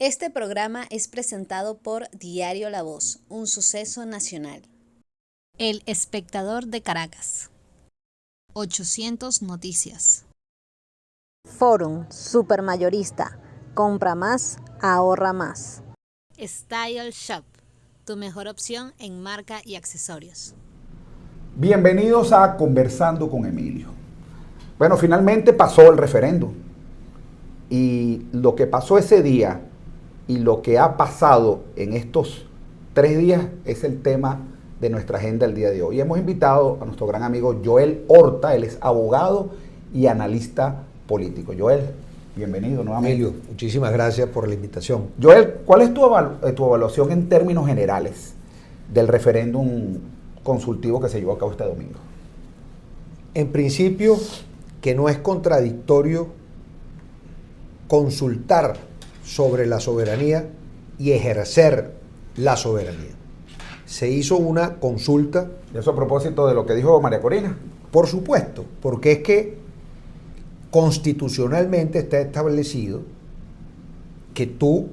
Este programa es presentado por Diario La Voz, un suceso nacional. El Espectador de Caracas. 800 Noticias. Forum Supermayorista. Compra más, ahorra más. Style Shop, tu mejor opción en marca y accesorios. Bienvenidos a Conversando con Emilio. Bueno, finalmente pasó el referéndum. Y lo que pasó ese día y lo que ha pasado en estos 3 días es el tema de nuestra agenda el día de hoy. Hemos invitado a nuestro gran amigo Joel Horta, él es abogado y analista político. Joel, bienvenido nuevamente. Emilio, muchísimas gracias por la invitación. Joel, ¿cuál es tu evaluación en términos generales del referéndum consultivo que se llevó a cabo este domingo? En principio, que no es contradictorio consultar sobre la soberanía y ejercer la soberanía. Se hizo una consulta. Y eso a propósito de lo que dijo María Corina. Por supuesto, porque es que constitucionalmente está establecido que tú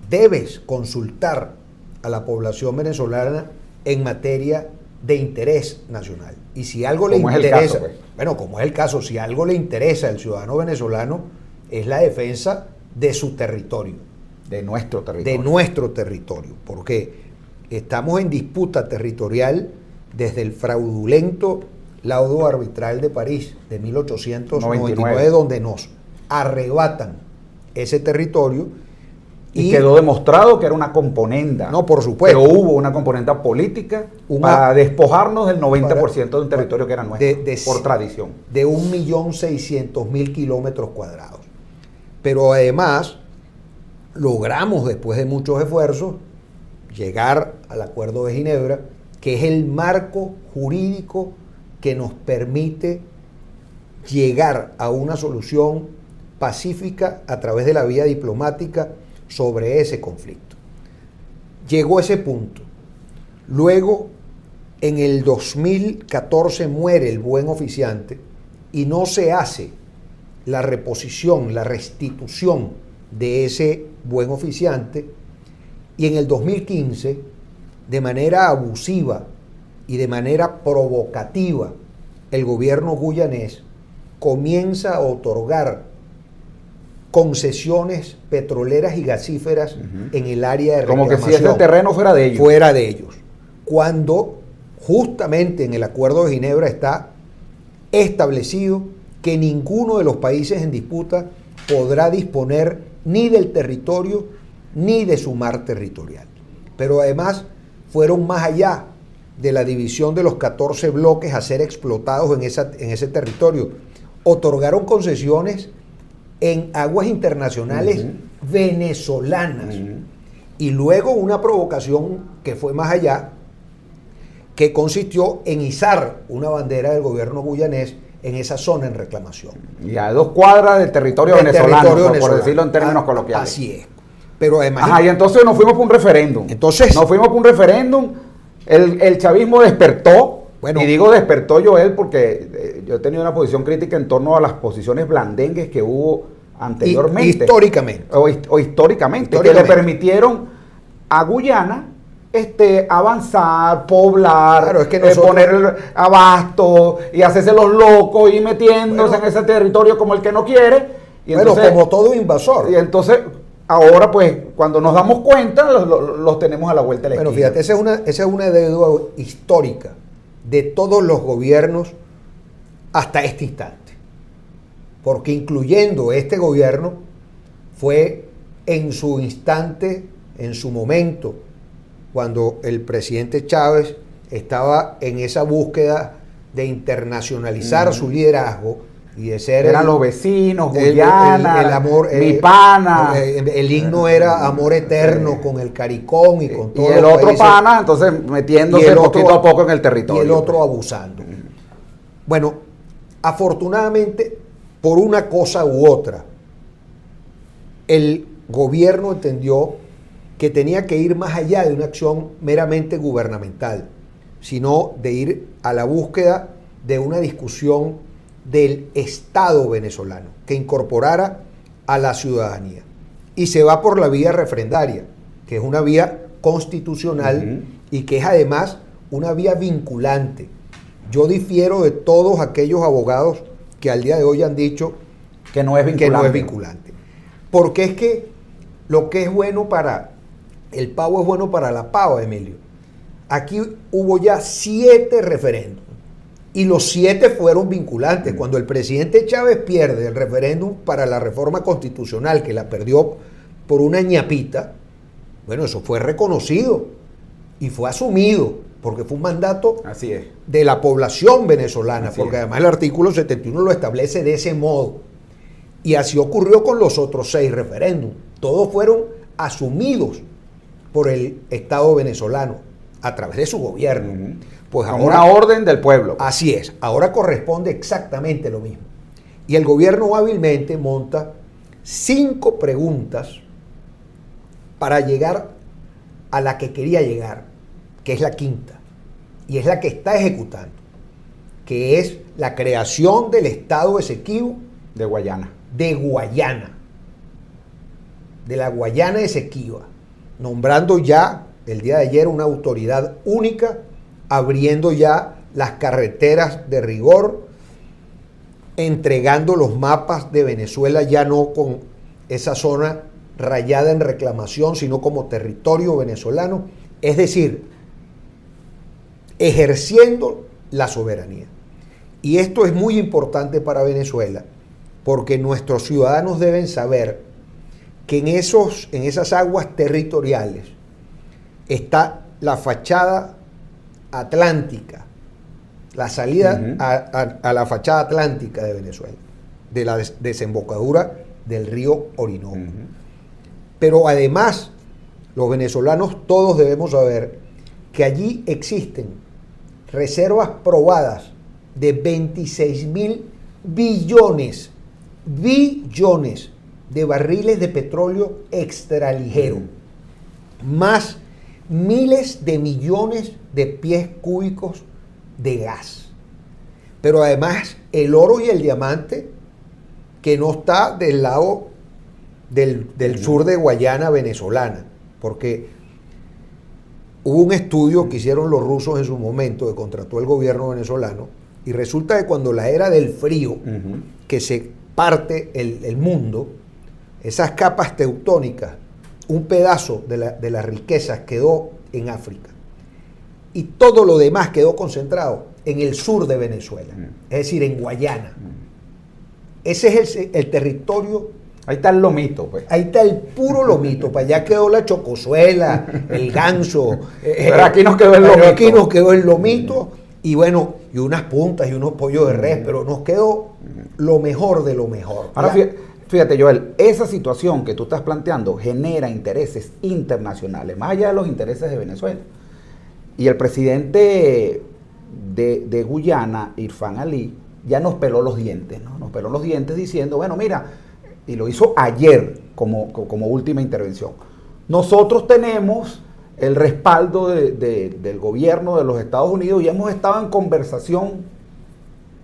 debes consultar a la población venezolana en materia de interés nacional. Y si algo le interesa, bueno, como es el caso, si algo le interesa al ciudadano venezolano, es la defensa de su territorio. De nuestro territorio. De nuestro territorio, porque estamos en disputa territorial desde el fraudulento laudo arbitral de París de 1899, donde nos arrebatan ese territorio. Y quedó demostrado que era una componenda. No, por supuesto. Pero hubo una componenda política para despojarnos del 90% de un territorio que era nuestro, por tradición. De 1.600.000 kilómetros cuadrados. Pero además, logramos, después de muchos esfuerzos, llegar al Acuerdo de Ginebra, que es el marco jurídico que nos permite llegar a una solución pacífica a través de la vía diplomática sobre ese conflicto. Llegó ese punto. Luego, en el 2014 muere el buen oficiante y no se hace la reposición, la restitución de ese buen oficiante, y en el 2015, de manera abusiva y de manera provocativa, el gobierno guyanés comienza a otorgar concesiones petroleras y gasíferas en el área de reclamación. Como que si ese terreno fuera de ellos. Fuera de ellos. Cuando justamente en el Acuerdo de Ginebra está establecido que ninguno de los países en disputa podrá disponer ni del territorio ni de su mar territorial. Pero además fueron más allá de la división de los 14 bloques a ser explotados en ese territorio. Otorgaron concesiones en aguas internacionales venezolanas. Y luego una provocación que fue más allá, que consistió en izar una bandera del gobierno guyanés en esa zona en reclamación. Y a 2 cuadras del territorio venezolano, por decirlo en términos coloquiales. Así es. Pero además... y entonces nos fuimos por un referéndum. Nos fuimos por un referéndum, el chavismo despertó, y digo despertó Joel porque yo he tenido una posición crítica en torno a las posiciones blandengues que hubo anteriormente. O históricamente, que le permitieron a Guyana avanzar, poblar, claro, es que nosotros, poner abasto y hacerse los locos y metiéndose en ese territorio como el que no quiere. Y entonces, como todo invasor. Y entonces, ahora pues, cuando nos damos cuenta, los tenemos a la vuelta de la esquina. Fíjate, esa es una deuda histórica de todos los gobiernos hasta este instante. Porque incluyendo este gobierno, fue en su instante, en su momento, cuando el presidente Chávez estaba en esa búsqueda de internacionalizar su liderazgo y de ser... Eran los vecinos, Guyana, el amor, mi pana. El himno era amor eterno con el CARICOM y con todo. Y el otro países, pana, entonces metiéndose poquito a poco en el territorio. Y el otro abusando. Bueno, afortunadamente, por una cosa u otra, el gobierno entendió que tenía que ir más allá de una acción meramente gubernamental, sino de ir a la búsqueda de una discusión del Estado venezolano, que incorporara a la ciudadanía. y se va por la vía referendaria, que es una vía constitucional y que es además una vía vinculante. Yo difiero de todos aquellos abogados que al día de hoy han dicho que no es vinculante. Que no es vinculante. Porque es que lo que es bueno para el pavo es bueno para la pava, Emilio. Aquí hubo ya 7 referéndums y los 7 fueron vinculantes. Cuando el presidente Chávez pierde el referéndum para la reforma constitucional, que la perdió por una ñapita, bueno, eso fue reconocido y fue asumido, porque fue un mandato Así es. de la población venezolana, Así porque es. además el artículo 71 lo establece de ese modo. Y así ocurrió con los otros 6 referéndums. Todos fueron asumidos por el Estado venezolano a través de su gobierno. Pues Como ahora, una orden del pueblo. así es, ahora corresponde exactamente lo mismo. Y el gobierno hábilmente monta 5 preguntas para llegar a la que quería llegar, que es la quinta, y es la que está ejecutando, que es la creación del Estado Esequibo De Guayana. de Guayana, de la Guayana Esequiba, nombrando ya el día de ayer una autoridad única, abriendo ya las carreteras de rigor, entregando los mapas de Venezuela ya no con esa zona rayada en reclamación, sino como territorio venezolano, es decir, ejerciendo la soberanía. Y esto es muy importante para Venezuela, porque nuestros ciudadanos deben saber que en esas aguas territoriales está la fachada atlántica, la salida a la fachada atlántica de Venezuela, de la desembocadura del río Orinoco. Pero además, los venezolanos todos debemos saber que allí existen reservas probadas de 26.000 billones de barriles de petróleo extraligero, más miles de millones de pies cúbicos de gas. Pero además el oro y el diamante, que no está del lado del sur de Guayana venezolana, porque hubo un estudio que hicieron los rusos en su momento, que contrató el gobierno venezolano, y resulta que cuando la era del frío, que se parte el mundo, esas capas tectónicas, un pedazo de las riquezas quedó en África y todo lo demás quedó concentrado en el sur de Venezuela, es decir, en Guayana. Ese es el territorio. Ahí está el lomito, pues. Ahí está el puro lomito. Para allá quedó la chocosuela, el ganso. Pero aquí nos quedó el pero lomito. aquí nos quedó el lomito. Y bueno, y unas puntas y unos pollos de res, pero nos quedó lo mejor de lo mejor. Ahora fíjate, Joel, esa situación que tú estás planteando genera intereses internacionales, más allá de los intereses de Venezuela. Y el presidente de Guyana, Irfan Ali, ya nos peló los dientes, ¿no? Nos peló los dientes diciendo, bueno, mira, y lo hizo ayer como última intervención. Nosotros tenemos el respaldo del gobierno de los Estados Unidos y hemos estado en conversación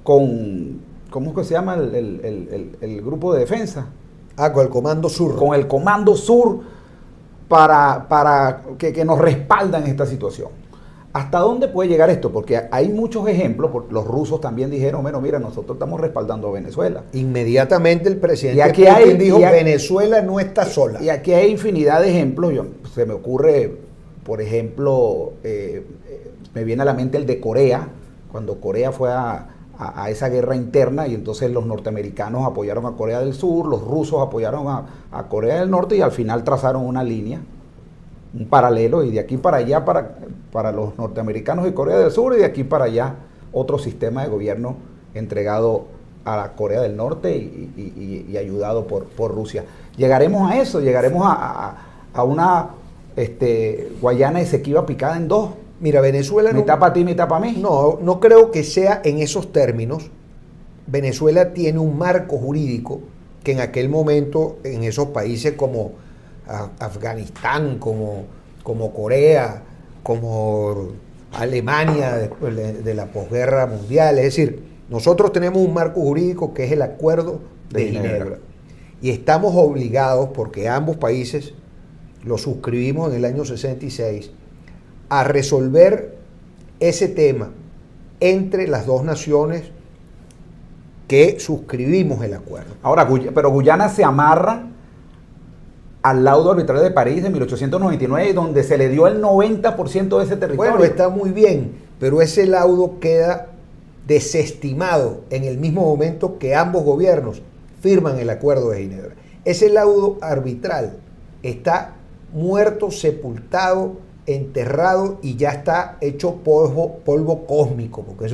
con, ¿cómo es que se llama el grupo de defensa? Con el Comando Sur. Con el Comando Sur para que nos respaldan esta situación. ¿Hasta dónde puede llegar esto? Porque hay muchos ejemplos, los rusos también dijeron, bueno, mira, nosotros estamos respaldando a Venezuela. Inmediatamente el presidente Y aquí Putin hay- dijo, y hay- Venezuela no está sola. Y aquí hay infinidad de ejemplos. Se me ocurre, por ejemplo, me viene a la mente el de Corea, cuando Corea fue a esa guerra interna y entonces los norteamericanos apoyaron a Corea del Sur, los rusos apoyaron a Corea del Norte y al final trazaron una línea, un paralelo, y de aquí para allá para los norteamericanos y Corea del Sur, y de aquí para allá otro sistema de gobierno entregado a la Corea del Norte y ayudado por Rusia. Llegaremos a eso, llegaremos a una Guayana Esequiba picada en dos. Mira, Venezuela Mitad para ti, mitad para mí. no creo que sea en esos términos. Venezuela tiene un marco jurídico que en aquel momento en esos países como Afganistán, como Corea, como Alemania después de la posguerra mundial, es decir, nosotros tenemos un marco jurídico que es el Acuerdo de Ginebra. y estamos obligados, porque ambos países lo suscribimos en el año 66, a resolver ese tema entre las dos naciones que suscribimos el acuerdo. Ahora, pero Guyana se amarra al laudo arbitral de París de 1899, donde se le dio el 90% de ese territorio. Bueno, está muy bien, pero ese laudo queda desestimado en el mismo momento que ambos gobiernos firman el Acuerdo de Ginebra. Ese laudo arbitral está muerto, sepultado, enterrado y ya está hecho polvo cósmico, porque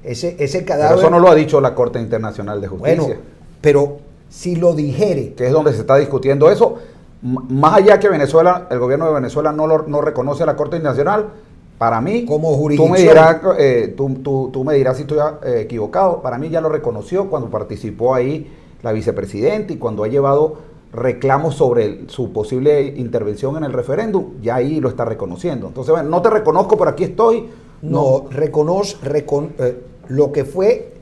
ese cadáver... Pero eso no lo ha dicho la Corte Internacional de Justicia. Bueno, pero si lo dijere... Que es donde se está discutiendo eso, más allá que Venezuela, el gobierno de Venezuela no reconoce a la Corte Internacional, para mí, como tú me dirás si estoy equivocado, para mí ya lo reconoció cuando participó ahí la vicepresidenta y cuando ha llevado reclamos sobre su posible intervención en el referéndum, ya ahí lo está reconociendo. Entonces, bueno, no te reconozco, pero aquí estoy. No, lo que fue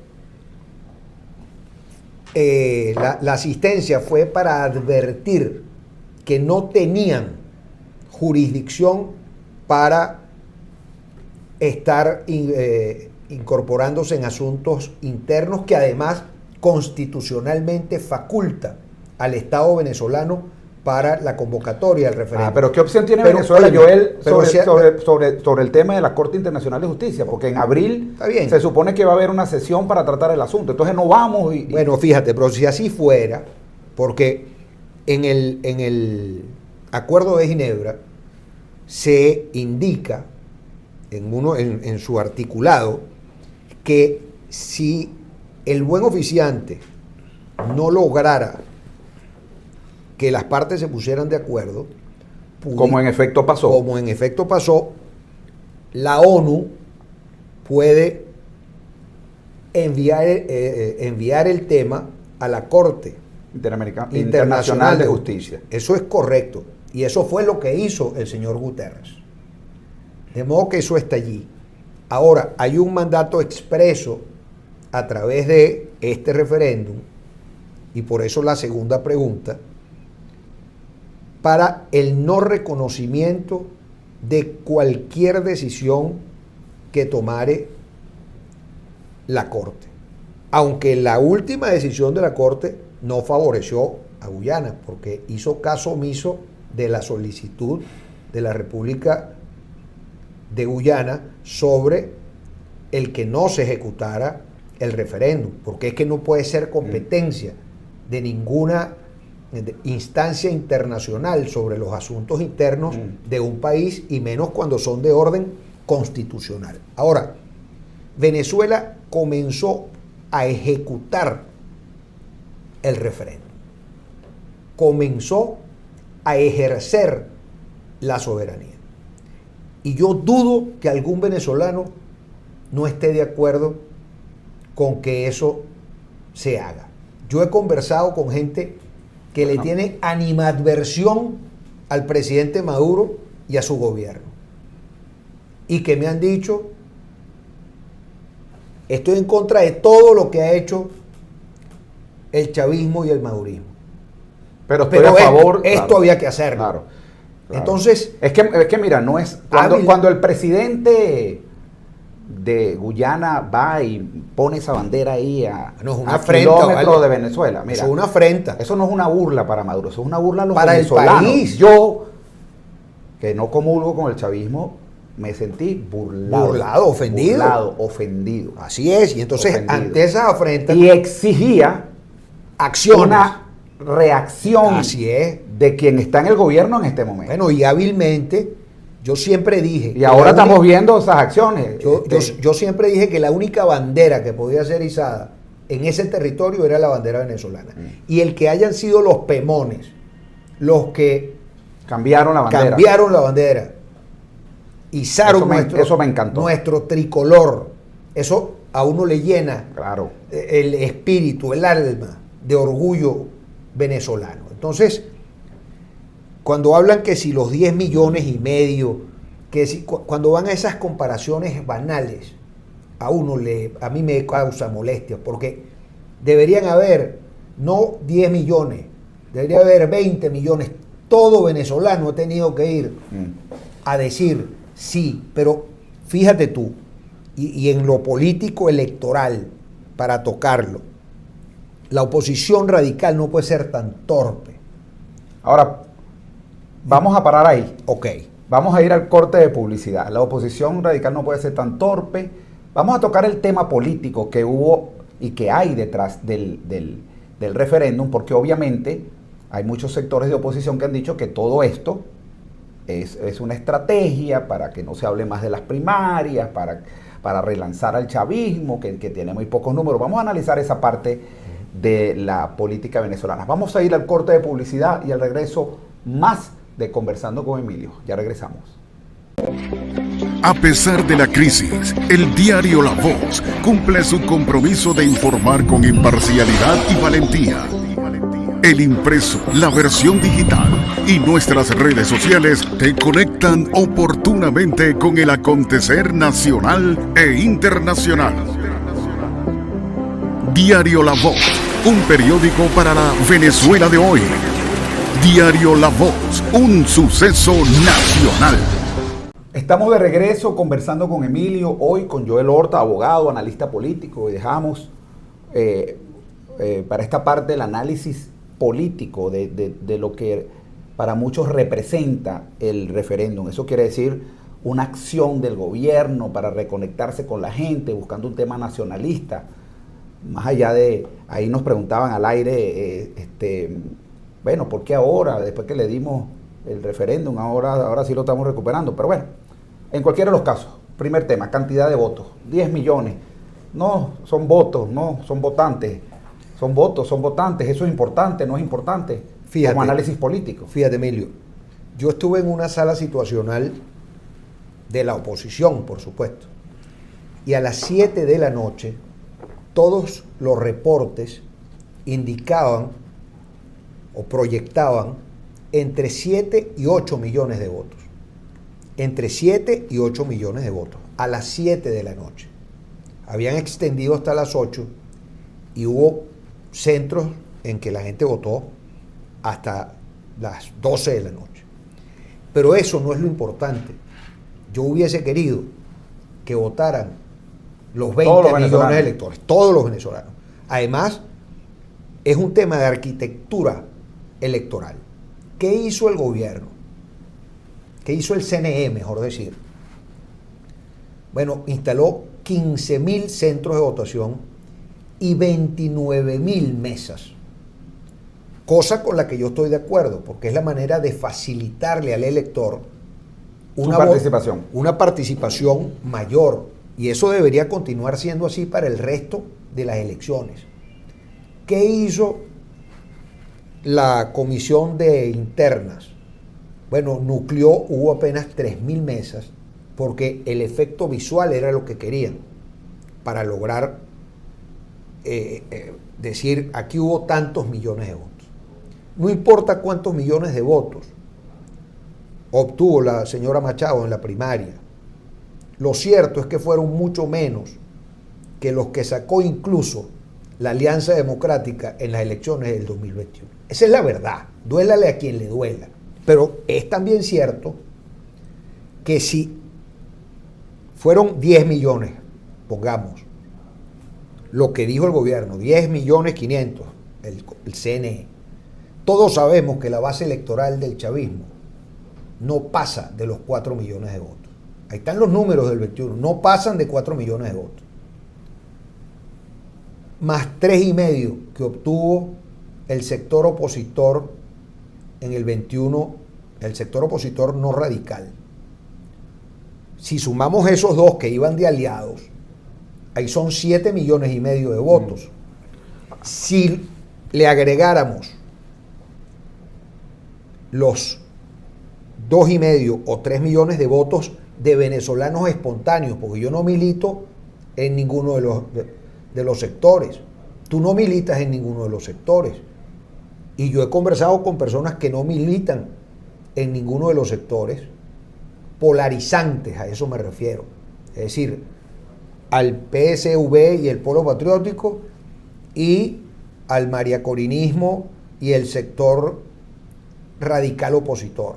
la asistencia fue para advertir que no tenían jurisdicción para estar incorporándose en asuntos internos que además constitucionalmente faculta al Estado venezolano para la convocatoria del referéndum. Pero ¿qué opción tiene Venezuela, Joel, sobre el tema de la Corte Internacional de Justicia? Porque en abril se supone que va a haber una sesión para tratar el asunto. Entonces no vamos y... Bueno, fíjate, pero si así fuera, porque en el Acuerdo de Ginebra se indica en su articulado que si el buen oficiante no lograra que las partes se pusieran de acuerdo, como en efecto pasó, la ONU puede enviar el tema a la Corte Internacional de Justicia. Eso es correcto. Y eso fue lo que hizo el señor Guterres. De modo que eso está allí. Ahora, hay un mandato expreso a través de este referéndum, y por eso la segunda pregunta, para el no reconocimiento de cualquier decisión que tomare la Corte. Aunque la última decisión de la Corte no favoreció a Guyana, porque hizo caso omiso de la solicitud de la República de Guyana sobre el que no se ejecutara el referéndum, porque es que no puede ser competencia de ninguna instancia internacional sobre los asuntos internos de un país, y menos cuando son de orden constitucional. Ahora, Venezuela comenzó a ejecutar el referéndum, comenzó a ejercer la soberanía. Y yo dudo que algún venezolano no esté de acuerdo con que eso se haga. Yo he conversado con gente que le tiene animadversión al presidente Maduro y a su gobierno, y que me han dicho: estoy en contra de todo lo que ha hecho el chavismo y el madurismo. Pero a favor. Esto había que hacerlo. Claro. Entonces, es que mira, no es cuando el presidente de Guyana va y pone esa bandera ahí a kilómetros de Venezuela. Mira, eso es una afrenta. Eso no es una burla para Maduro, eso es una burla a los para venezolanos. El país. Yo, que no comulgo con el chavismo, me sentí burlado, ofendido. Así es, y entonces ofendido. Ante esas afrentas... Y exigía acciones. Una reacción Así es. De quien está en el gobierno en este momento. Bueno, y hábilmente, yo siempre dije... Y ahora estamos viendo esas acciones. Yo siempre dije que la única bandera que podía ser izada en ese territorio era la bandera venezolana. Y el que hayan sido los pemones, los que... Cambiaron la bandera. Izaron eso me encantó. Nuestro tricolor. Eso a uno le llena el espíritu, el alma de orgullo venezolano. Entonces, cuando hablan que si los 10 millones y medio, que si, cuando van a esas comparaciones banales, a mí me causa molestia, porque deberían haber no 10 millones, Debería haber 20 millones. Todo venezolano ha tenido que ir a decir sí, pero fíjate tú, y en lo político electoral, para tocarlo, la oposición radical no puede ser tan torpe. Ahora, vamos a parar ahí. Ok. Vamos a ir al corte de publicidad. La oposición radical no puede ser tan torpe. Vamos a tocar el tema político que hubo y que hay detrás del referéndum, porque obviamente hay muchos sectores de oposición que han dicho que todo esto es una estrategia para que no se hable más de las primarias, para relanzar al chavismo, que tiene muy pocos números. Vamos a analizar esa parte de la política venezolana. Vamos a ir al corte de publicidad y al regreso más de Conversando con Emilio. Ya regresamos. A pesar de la crisis, el diario La Voz cumple su compromiso de informar con imparcialidad y valentía. El impreso, la versión digital y nuestras redes sociales te conectan oportunamente con el acontecer nacional e internacional. Diario La Voz, un periódico para la Venezuela de hoy. Diario La Voz, un suceso nacional. Estamos de regreso conversando con Emilio, hoy con Joel Horta, abogado, analista político, y dejamos para esta parte el análisis político de lo que para muchos representa el referéndum. Eso quiere decir una acción del gobierno para reconectarse con la gente, buscando un tema nacionalista. Más allá de, ahí nos preguntaban al aire, bueno, ¿por qué ahora, después que le dimos el referéndum, ahora sí lo estamos recuperando? Pero bueno, en cualquiera de los casos, primer tema, cantidad de votos, 10 millones. No son votos, no son votantes. Son votos, son votantes, eso es importante, no es importante, fíjate, como análisis político. Fíjate, Emilio, yo estuve en una sala situacional de la oposición, por supuesto, y a las 7 de la noche todos los reportes indicaban o proyectaban entre 7 y 8 millones de votos. Entre 7 y 8 millones de votos, a las 7 de la noche. Habían extendido hasta las 8 y hubo centros en que la gente votó hasta las 12 de la noche. Pero eso no es lo importante. Yo hubiese querido que votaran los 20 millones de electores, todos los venezolanos. Además, es un tema de arquitectura electoral. ¿Qué hizo el gobierno? ¿Qué hizo el CNE, mejor decir? Bueno, instaló 15.000 centros de votación y 29.000 mesas. Cosa con la que yo estoy de acuerdo, porque es la manera de facilitarle al elector una participación mayor. Y eso debería continuar siendo así para el resto de las elecciones. ¿Qué hizo la comisión de internas? Bueno, hubo apenas 3.000 mesas, porque el efecto visual era lo que querían, para lograr decir, aquí hubo tantos millones de votos. No importa cuántos millones de votos obtuvo la señora Machado en la primaria, lo cierto es que fueron mucho menos que los que sacó incluso la Alianza Democrática en las elecciones del 2021. Esa es la verdad, duélale a quien le duela. Pero es también cierto que si fueron 10 millones, pongamos, lo que dijo el gobierno, 10.500.000, el CNE, todos sabemos que la base electoral del chavismo no pasa de los 4 millones de votos. Ahí están los números del 21, no pasan de 4 millones de votos. Más 3,5 que obtuvo el sector opositor en el 21, el sector opositor no radical. Si sumamos esos dos que iban de aliados, ahí son 7,5 millones de votos. Si le agregáramos los 2,5 o 3 millones de votos de venezolanos espontáneos, porque yo no milito en ninguno de los sectores. Tú no militas en ninguno de los sectores. Y yo he conversado con personas que no militan en ninguno de los sectores polarizantes, a eso me refiero. Es decir, al PSV y el Polo Patriótico y al mariacorinismo y el sector radical opositor.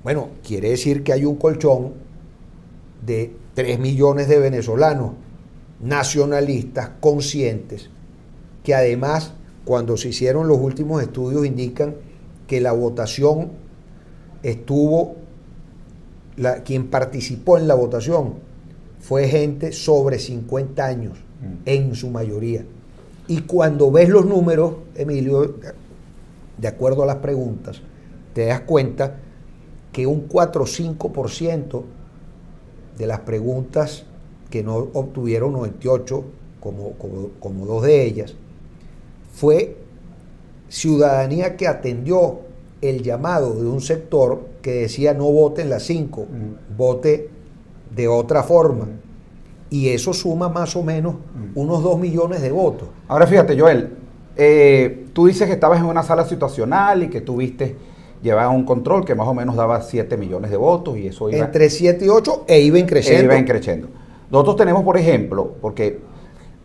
Bueno, quiere decir que hay un colchón de 3 millones de venezolanos nacionalistas, conscientes, que además, cuando se hicieron los últimos estudios, indican que la votación quien participó en la votación fue gente sobre 50 años, en su mayoría. Y cuando ves los números, Emilio, de acuerdo a las preguntas, te das cuenta que un 4 o 5% de las preguntas que no obtuvieron 98, como dos de ellas, fue ciudadanía que atendió el llamado de un sector que decía no vote en las 5, vote de otra forma. Y eso suma más o menos unos 2 millones de votos. Ahora fíjate, Joel, tú dices que estabas en una sala situacional y que llevabas un control que más o menos daba 7 millones de votos y eso iba... Entre 7 y 8 e iba creciendo. Nosotros tenemos, por ejemplo, porque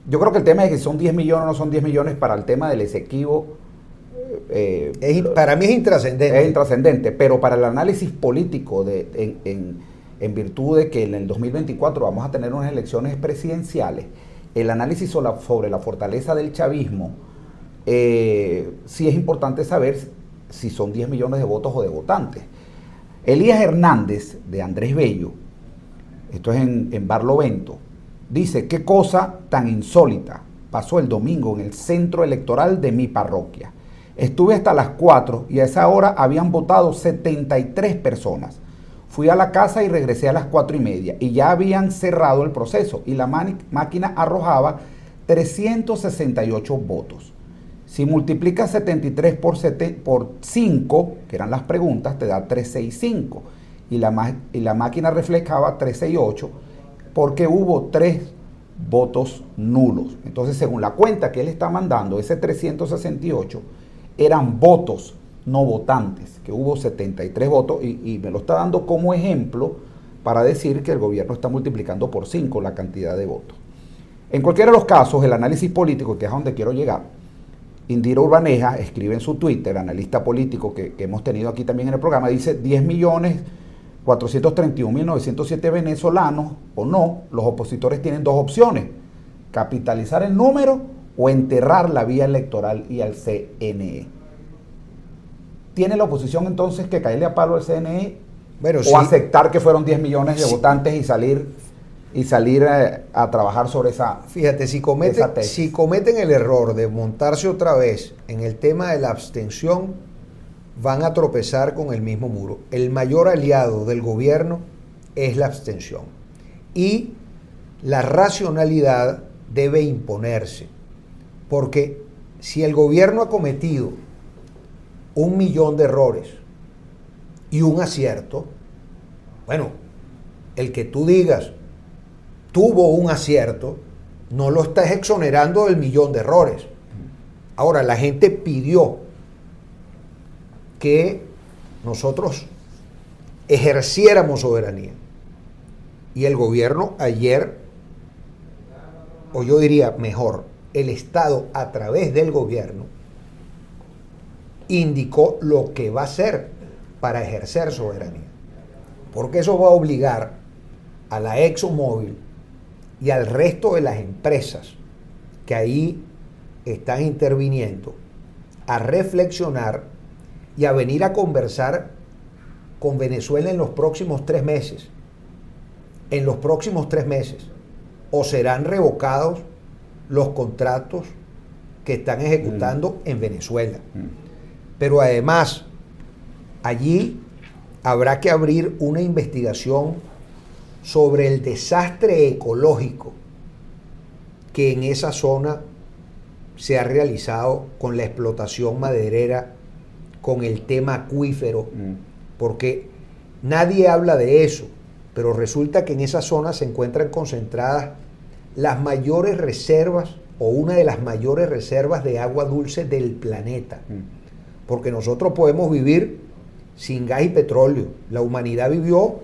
yo creo que el tema es que son 10 millones o no son 10 millones para el tema del Esequibo. Para mí es intrascendente. Es intrascendente, pero para el análisis político en virtud de que en el 2024 vamos a tener unas elecciones presidenciales, el análisis sobre la fortaleza del chavismo, sí es importante saber si son 10 millones de votos o de votantes. Elías Hernández, de Andrés Bello, esto es en Barlovento, dice: qué cosa tan insólita pasó el domingo en el centro electoral de mi parroquia. Estuve hasta las 4 y a esa hora habían votado 73 personas. Fui a la casa y regresé a las 4:30 y ya habían cerrado el proceso y la máquina arrojaba 368 votos. Si multiplicas 73 por 5, que eran las preguntas, te da 365 y la máquina reflejaba 368 porque hubo 3 votos nulos. Entonces, según la cuenta que él está mandando, ese 368 eran votos no votantes, que hubo 73 votos y me lo está dando como ejemplo para decir que el gobierno está multiplicando por 5 la cantidad de votos. En cualquiera de los casos, el análisis político, que es a donde quiero llegar, Indira Urbaneja escribe en su Twitter, analista político que hemos tenido aquí también en el programa, dice 10.431.907 venezolanos o no, los opositores tienen 2 opciones: capitalizar el número o enterrar la vía electoral y al CNE. ¿Tiene la oposición entonces que caerle a palo al CNE? Bueno, o sí, aceptar que fueron 10 millones de votantes y salir a trabajar sobre esa... Fíjate, si cometen el error de montarse otra vez en el tema de la abstención, van a tropezar con el mismo muro. El mayor aliado del gobierno es la abstención. Y la racionalidad debe imponerse. Porque si el gobierno ha cometido 1 millón de errores y un acierto, bueno, el que tú digas tuvo un acierto, no lo estás exonerando del 1 millón de errores. Ahora, la gente pidió que nosotros ejerciéramos soberanía. Y el gobierno ayer, o yo diría mejor, el Estado a través del gobierno, indicó lo que va a hacer para ejercer soberanía. Porque eso va a obligar a la ExxonMobil y al resto de las empresas que ahí están interviniendo a reflexionar y a venir a conversar con Venezuela en los próximos 3 meses. En los próximos 3 meses. O serán revocados los contratos que están ejecutando en Venezuela. Pero además, allí habrá que abrir una investigación sobre el desastre ecológico que en esa zona se ha realizado con la explotación maderera, con el tema acuífero, porque nadie habla de eso, pero resulta que en esa zona se encuentran concentradas las mayores reservas o una de las mayores reservas de agua dulce del planeta. Porque nosotros podemos vivir sin gas y petróleo. La humanidad vivió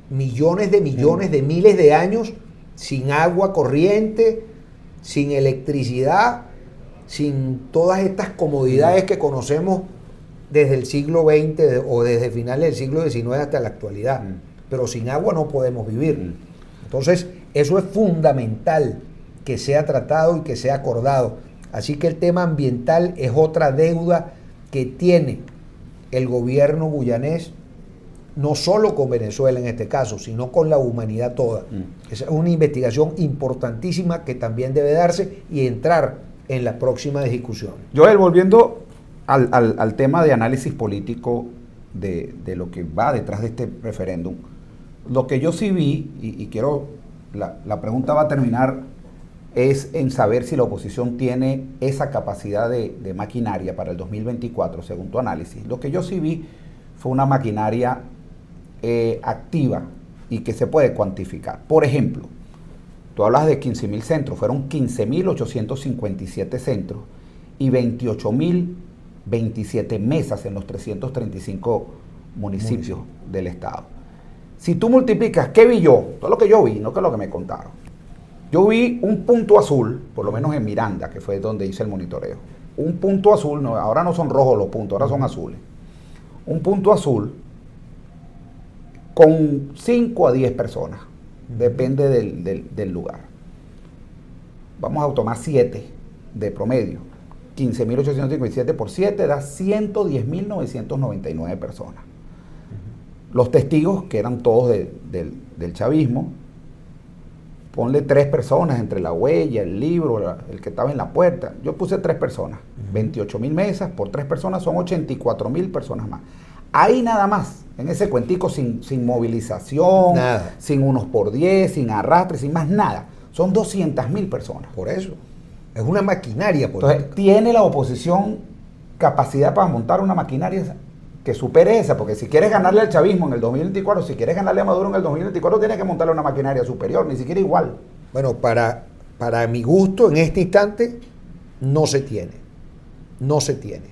millones de miles de años sin agua corriente, sin electricidad, sin todas estas comodidades que conocemos desde el siglo XX o desde finales del siglo XIX hasta la actualidad. Pero sin agua no podemos vivir. Entonces, eso es fundamental que sea tratado y que sea acordado. Así que el tema ambiental es otra deuda que tiene el gobierno guyanés, no solo con Venezuela en este caso, sino con la humanidad toda. Es una investigación importantísima que también debe darse y entrar en la próxima discusión. Joel, volviendo al tema de análisis político de lo que va detrás de este referéndum, lo que yo sí vi, y quiero, la pregunta va a terminar, es en saber si la oposición tiene esa capacidad de maquinaria para el 2024, según tu análisis. Lo que yo sí vi fue una maquinaria activa y que se puede cuantificar. Por ejemplo, tú hablas de 15.000 centros, fueron 15.857 centros y 28.027 mesas en los 335 municipios del estado. Si tú multiplicas, ¿qué vi yo? Todo lo que yo vi, no que lo que me contaron. Yo vi un punto azul, por lo menos en Miranda, que fue donde hice el monitoreo. Un punto azul, no, ahora no son rojos los puntos, ahora son azules. Un punto azul con 5 a 10 personas, depende del lugar. Vamos a tomar 7 de promedio. 15.857 por 7 da 110.999 personas. Los testigos, que eran todos del chavismo, ponle 3 personas entre la huella, el libro, el que estaba en la puerta. Yo puse 3 personas. 28.000 mesas por 3 personas son 84.000 personas más. Ahí nada más, en ese cuentico sin movilización, nada. Sin unos por 10, sin arrastre, sin más nada. Son 200.000 personas. Por eso. Es una maquinaria política. Entonces, ¿tiene la oposición capacidad para montar una maquinaria que supere esa? Porque si quieres ganarle al chavismo en el 2024, si quieres ganarle a Maduro en el 2024, tienes que montarle una maquinaria superior, ni siquiera igual. Bueno, para mi gusto, en este instante, no se tiene. No se tiene.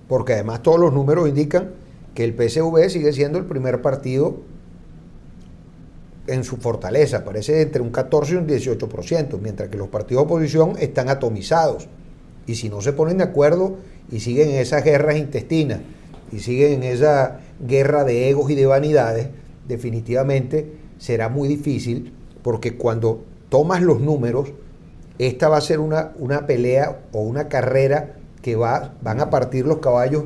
Porque además todos los números indican que el PSV sigue siendo el primer partido en su fortaleza, parece entre un 14 y un 18%, mientras que los partidos de oposición están atomizados. Y si no se ponen de acuerdo y siguen en esas guerras intestinas, y siguen en esa guerra de egos y de vanidades, definitivamente será muy difícil, porque cuando tomas los números, esta va a ser una pelea o una carrera que van a partir los caballos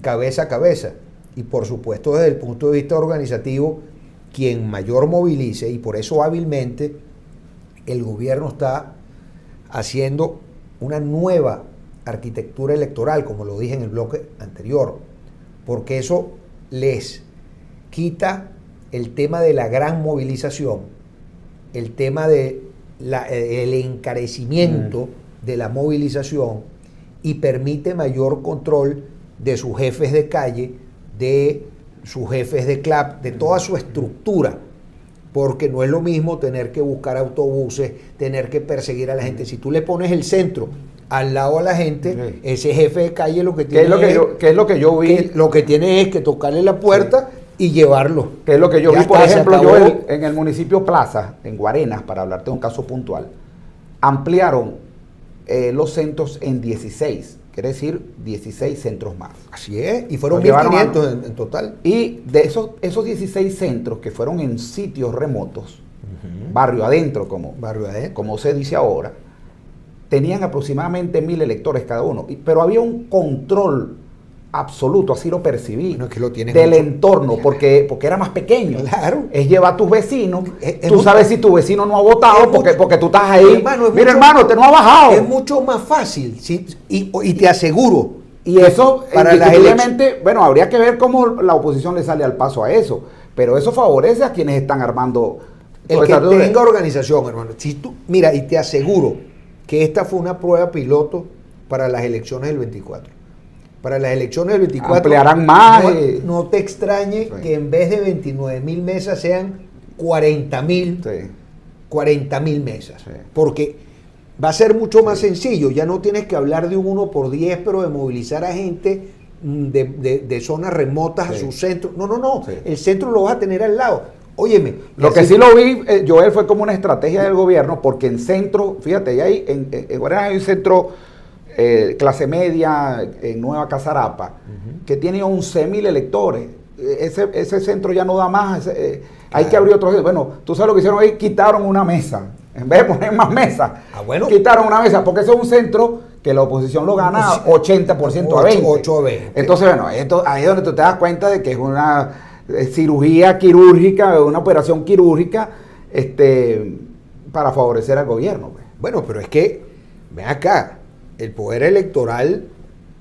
cabeza a cabeza. Y por supuesto, desde el punto de vista organizativo, quien mayor movilice, y por eso hábilmente el gobierno está haciendo una nueva arquitectura electoral, como lo dije en el bloque anterior, porque eso les quita el tema de la gran movilización, el tema de el encarecimiento de la movilización, y permite mayor control de sus jefes de calle, de sus jefes de CLAP, de toda su estructura, porque no es lo mismo tener que buscar autobuses, tener que perseguir a la gente. Si tú le pones el centro al lado a la gente, ese jefe de calle lo que tiene lo que tiene es que tocarle la puerta y llevarlo. Que es lo que yo vi, por ejemplo, en el municipio Plaza, en Guarenas, para hablarte de un caso puntual, ampliaron los centros en 16, quiere decir 16 centros más. Así es, y fueron 1.500 en total. Y de esos 16 centros que fueron en sitios remotos, barrio adentro, como se dice ahora, tenían aproximadamente 1.000 electores cada uno, pero había un control absoluto, así lo percibí, es que lo tienes del entorno, porque era más pequeño. Claro. Es llevar a tus vecinos, tú sabes si tu vecino no ha votado porque tú estás ahí. Mira, hermano, te no ha bajado. Es mucho más fácil, ¿sí? y te aseguro. Y eso, indiscutiblemente, bueno, habría que ver cómo la oposición le sale al paso a eso, pero eso favorece a quienes están armando. El que tenga organización, hermano. Mira, y te aseguro que esta fue una prueba piloto para las elecciones del 24. Para las elecciones del 24 ampliarán más. No te extrañe que en vez de 29.000 mesas sean 40.000 40.000 mesas. Sí. Porque va a ser mucho más sencillo. Ya no tienes que hablar de un 1 por 10, pero de movilizar a gente de zonas remotas a su centro. No. Sí. El centro lo vas a tener al lado. Óyeme. Lo que sí lo vi, Joel, fue como una estrategia del gobierno, porque en centro, fíjate, en Guarenas hay un centro clase media en Nueva Casarapa, que tiene 11.000 electores. Ese centro ya no da más, hay que abrir otro. Bueno, tú sabes lo que hicieron ahí, quitaron una mesa. En vez de poner más mesas, bueno, quitaron una mesa, porque eso es un centro que la oposición lo gana 80% a 20. 8 a 20. Entonces, bueno, ahí es donde tú te das cuenta de que es una cirugía quirúrgica, una operación quirúrgica para favorecer al gobierno. Pues. Bueno, pero es que, ven acá, el poder electoral,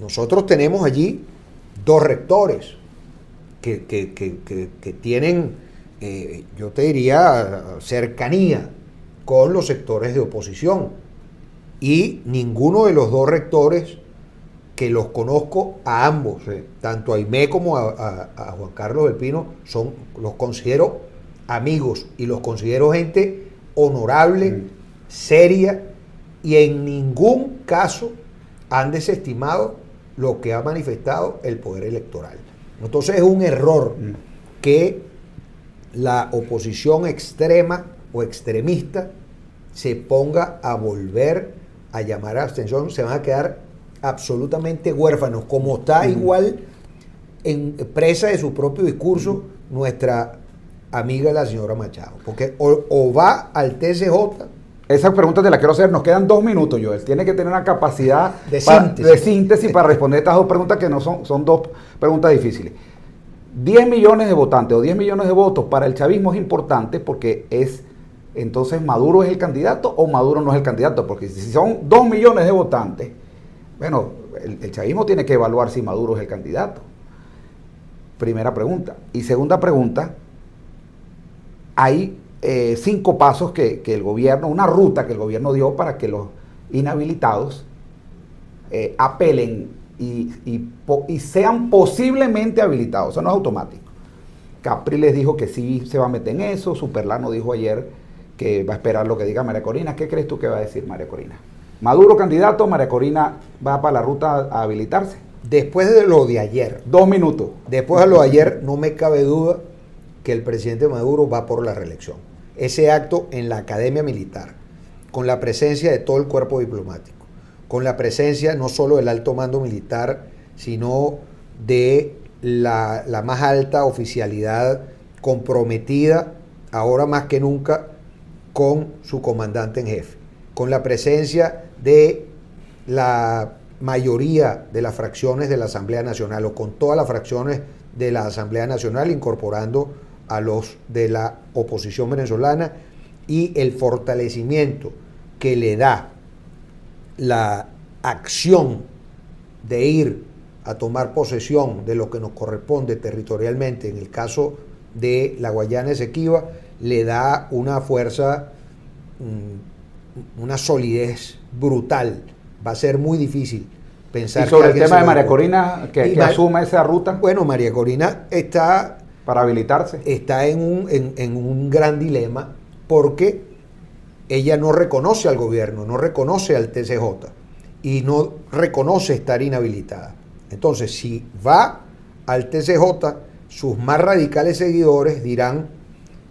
nosotros tenemos allí 2 rectores que tienen, yo te diría, cercanía con los sectores de oposición. Y ninguno de los 2 rectores, que los conozco a ambos, tanto a Aimé como a Juan Carlos del Pino, los considero amigos y los considero gente honorable, seria, y en ningún caso han desestimado lo que ha manifestado el poder electoral. Entonces es un error que la oposición extrema o extremista se ponga a volver a llamar a la abstención. Se van a quedar absolutamente huérfanos, como está igual en presa de su propio discurso nuestra amiga la señora Machado, porque o va al TSJ. Esa pregunta te la quiero hacer, nos quedan 2 minutos, Joel. Tiene que tener una capacidad de síntesis para responder estas 2 preguntas, que no son 2 preguntas difíciles. 10 millones de votantes o 10 millones de votos para el chavismo es importante, porque entonces Maduro es el candidato o Maduro no es el candidato, porque si son 2 millones de votantes, bueno, el chavismo tiene que evaluar si Maduro es el candidato. Primera pregunta. Y segunda pregunta, hay 5 pasos que el gobierno, una ruta que el gobierno dio para que los inhabilitados apelen y sean posiblemente habilitados. Eso no es automático. Capriles dijo que sí se va a meter en eso. Superlano dijo ayer que va a esperar lo que diga María Corina. ¿Qué crees tú que va a decir María Corina? ¿Maduro candidato? ¿María Corina va para la ruta a habilitarse? Después de lo de ayer. 2 minutos. Después de lo de ayer, no me cabe duda que el presidente Maduro va por la reelección. Ese acto en la Academia Militar, con la presencia de todo el cuerpo diplomático, con la presencia no solo del alto mando militar, sino de la más alta oficialidad comprometida, ahora más que nunca, con su comandante en jefe, con la presencia de la mayoría de las fracciones de la Asamblea Nacional, o con todas las fracciones de la Asamblea Nacional, incorporando a los de la oposición venezolana, y el fortalecimiento que le da la acción de ir a tomar posesión de lo que nos corresponde territorialmente, en el caso de la Guayana Esequiba, le da una fuerza, una solidez brutal. Va a ser muy difícil pensar. Y sobre el tema de María Corina, que asuma esa ruta. Bueno, María Corina está para habilitarse. Está en un gran dilema, porque ella no reconoce al gobierno, no reconoce al TCJ y no reconoce estar inhabilitada. Entonces, si va al TCJ, sus más radicales seguidores dirán: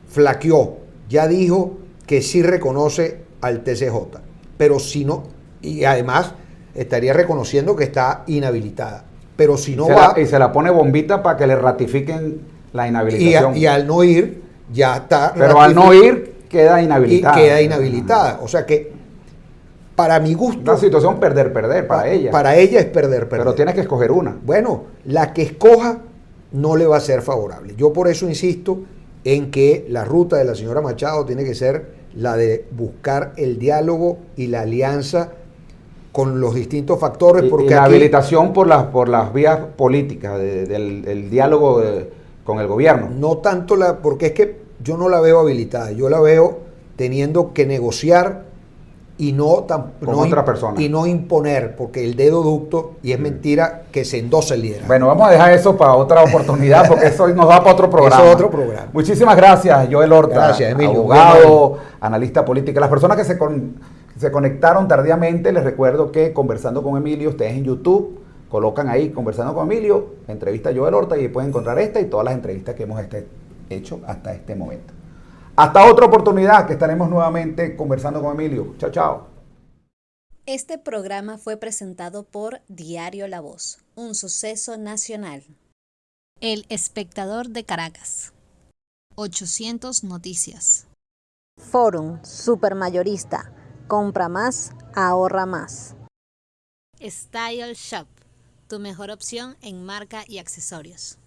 flaqueó, ya dijo que sí reconoce al TCJ, pero si no, y además estaría reconociendo que está inhabilitada, pero si no va... Y se la pone bombita para que le ratifiquen la inhabilitación. Y al no ir, ya está... Pero al no ir, queda inhabilitada. Y queda inhabilitada. O sea que, para mi gusto... Una situación perder para ella. Para ella es perder. Pero tienes que escoger una. Bueno, la que escoja no le va a ser favorable. Yo por eso insisto en que la ruta de la señora Machado tiene que ser la de buscar el diálogo y la alianza con los distintos factores. Porque y la habilitación por las vías políticas, del diálogo con el gobierno. No tanto porque es que yo no la veo habilitada, yo la veo teniendo que negociar y no otra persona. Y no imponer, porque el dedo ducto, y es mentira que se endose el liderazgo. Bueno, vamos a dejar eso para otra oportunidad, porque eso nos va para otro programa. Eso es otro programa. Muchísimas gracias, Joel Horta. Gracias, Emilio. Abogado, analista política. Las personas que se conectaron tardíamente, les recuerdo que Conversando con Emilio, ustedes en YouTube colocan ahí Conversando con Emilio, entrevista a Joel Horta, y pueden encontrar esta y todas las entrevistas que hemos hecho hasta este momento. Hasta otra oportunidad, que estaremos nuevamente conversando con Emilio. Chao, chao. Este programa fue presentado por Diario La Voz, un suceso nacional. El Espectador de Caracas. 800 Noticias. Forum Supermayorista. Compra más, ahorra más. Style Shop, tu mejor opción en marca y accesorios.